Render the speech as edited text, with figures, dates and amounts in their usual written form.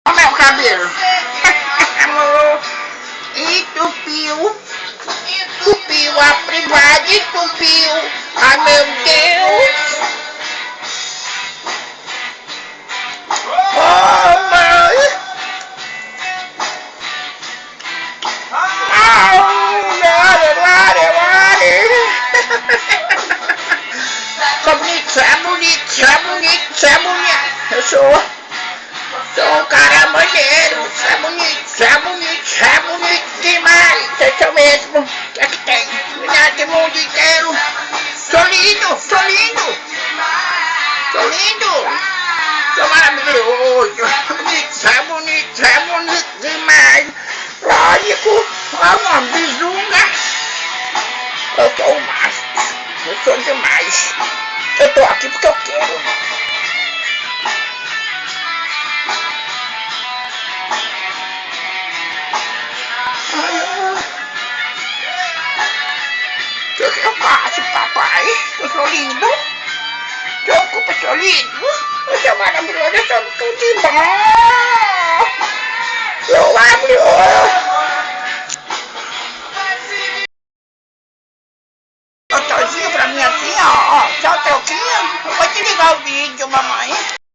Olha meu cabelo. Amor, entupiu. Entupiu a privada, entupiu. Ai meu Deus. Oh mãe. Sou bonito, é bonito, é bonito, é bonito. Eu sou um cara maneiro, é bonito, é bonito, é bonito demais. Eu sou mesmo. O que é que tem? Nesse mundo inteiro. Sou lindo, sou lindo. Sou lindo. Sou maravilhoso. É bonito demais. Lógico, é uma bizunga. Eu sou o máximo. Eu sou demais. Eu tô aqui porque eu quero. O que eu faço, papai? Eu sou lindo. Desculpa, eu sou lindo. Eu sou maravilhoso, eu sou tudo de bom. Eu maravilhoso. Eu sozinho pra mim assim, ó. Só um pouquinho. Eu vou te ligar o vídeo, mamãe.